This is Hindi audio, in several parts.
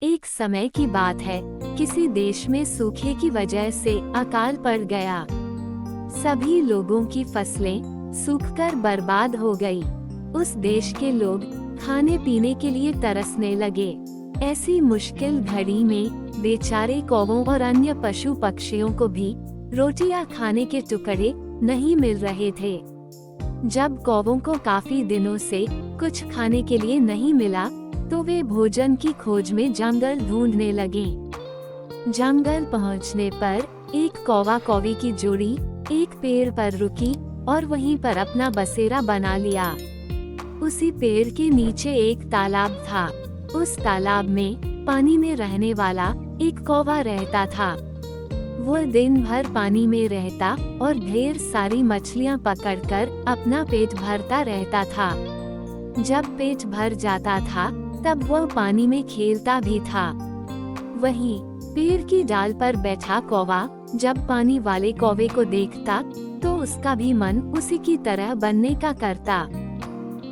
एक समय की बात है, किसी देश में सूखे की वजह से अकाल पड़ गया। सभी लोगों की फसलें सूखकर बर्बाद हो गई। उस देश के लोग खाने पीने के लिए तरसने लगे। ऐसी मुश्किल घड़ी में बेचारे कौवों और अन्य पशु पक्षियों को भी रोटी या खाने के टुकड़े नहीं मिल रहे थे। जब कौवों को काफी दिनों से कुछ खाने के लिए नहीं मिला, तो वे भोजन की खोज में जंगल ढूंढने लगे। जंगल पहुंचने पर एक कौवा कौवी की जोड़ी एक पेड़ पर रुकी और वहीं पर अपना बसेरा बना लिया। उसी पेड़ के नीचे एक तालाब था। उस तालाब में पानी में रहने वाला एक कौवा रहता था। वह दिन भर पानी में रहता और ढेर सारी मछलियां पकड़कर अपना पेट भरता रहता था। जब पेट भर जाता था, तब वह पानी में खेलता भी था। वहीं पेड़ की डाल पर बैठा कौवा जब पानी वाले कौवे को देखता, तो उसका भी मन उसी की तरह बनने का करता।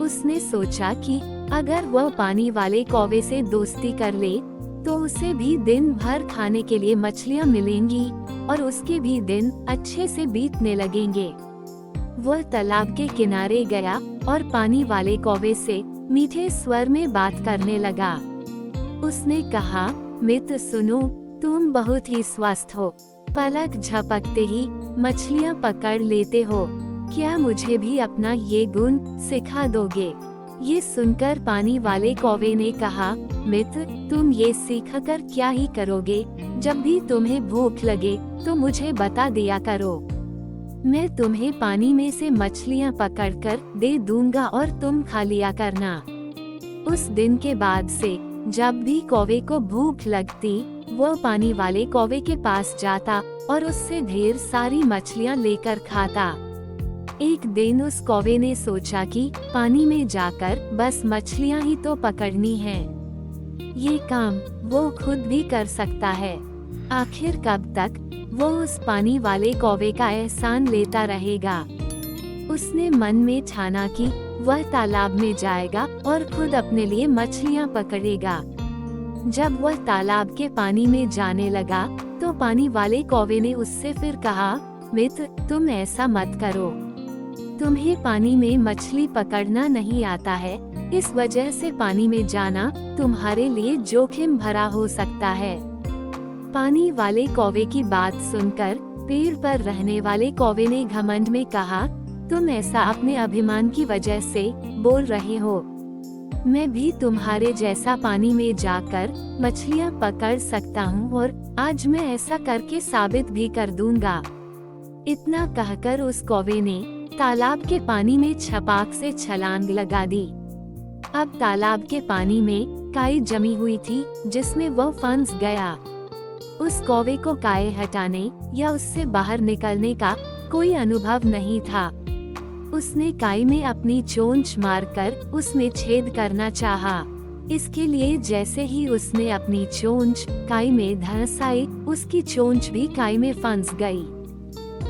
उसने सोचा कि अगर वह पानी वाले कौवे से दोस्ती कर ले, तो उसे भी दिन भर खाने के लिए मछलियां मिलेंगी और उसके भी दिन अच्छे से बीतने लगेंगे। वह तालाब के किनारे गया और पानी वाले कौवे से मीठे स्वर में बात करने लगा। उसने कहा, मित्र सुनो, तुम बहुत ही स्वस्थ हो, पलक झपकते ही मछलियां पकड़ लेते हो। क्या मुझे भी अपना ये गुण सिखा दोगे? ये सुनकर पानी वाले कौवे ने कहा, मित्र, तुम ये सीखकर क्या ही करोगे? जब भी तुम्हें भूख लगे तो मुझे बता दिया करो। मैं तुम्हें पानी में से मछलियां पकड़कर दे दूंगा और तुम खा लिया करना। उस दिन के बाद से जब भी कौवे को भूख लगती, वह पानी वाले कौवे के पास जाता और उससे ढेर सारी मछलियां लेकर खाता। एक दिन उस कौवे ने सोचा कि पानी में जाकर बस मछलियां ही तो पकड़नी हैं। ये काम वो खुद भी कर सकता है। आखिर कब तक वो उस पानी वाले कौवे का एहसान लेता रहेगा? उसने मन में ठाना कि वह तालाब में जाएगा और खुद अपने लिए मछलियां पकड़ेगा। जब वह तालाब के पानी में जाने लगा, तो पानी वाले कौवे ने उससे फिर कहा, मित्र, तुम ऐसा मत करो। तुम्हें पानी में मछली पकड़ना नहीं आता है, इस वजह से पानी में जाना तुम्हारे लिए जोखिम भरा हो सकता है। पानी वाले कौवे की बात सुनकर पेड़ पर रहने वाले कौवे ने घमंड में कहा, तुम ऐसा अपने अभिमान की वजह से बोल रहे हो। मैं भी तुम्हारे जैसा पानी में जाकर मछलियां पकड़ सकता हूँ और आज मैं ऐसा करके साबित भी कर दूंगा। इतना कहकर उस कौवे ने तालाब के पानी में छपाक से छलांग लगा दी। अब तालाब के पानी में काई जमी हुई थी, जिसमें वह फंस गया। उस कौवे को काई हटाने या उससे बाहर निकलने का कोई अनुभव नहीं था। उसने काई में अपनी चोंच मारकर उसमें छेद करना चाहा। इसके लिए जैसे ही उसने अपनी चोंच काई में धंसाई, उसकी चोंच भी काई में फंस गई।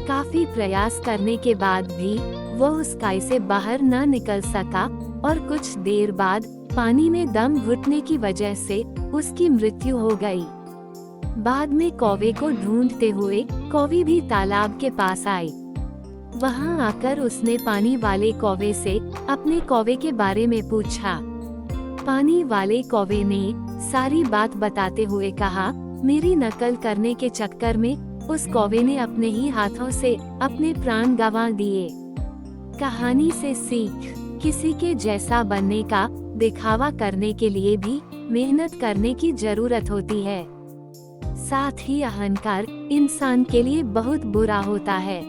काफी प्रयास करने के बाद भी वह उस काई से बाहर न निकल सका और कुछ देर बाद पानी में दम घुटने की वजह से उसकी मृत्यु हो गई। बाद में कौवे को ढूंढते हुए कौवी भी तालाब के पास आई। वहां आकर उसने पानी वाले कौवे से अपने कौवे के बारे में पूछा। पानी वाले कौवे ने सारी बात बताते हुए कहा, मेरी नकल करने के चक्कर में उस कौवे ने अपने ही हाथों से अपने प्राण गंवा दिए। कहानी से सीख, किसी के जैसा बनने का दिखावा करने के लिए भी मेहनत करने की जरूरत होती है। साथ ही अहंकार इंसान के लिए बहुत बुरा होता है।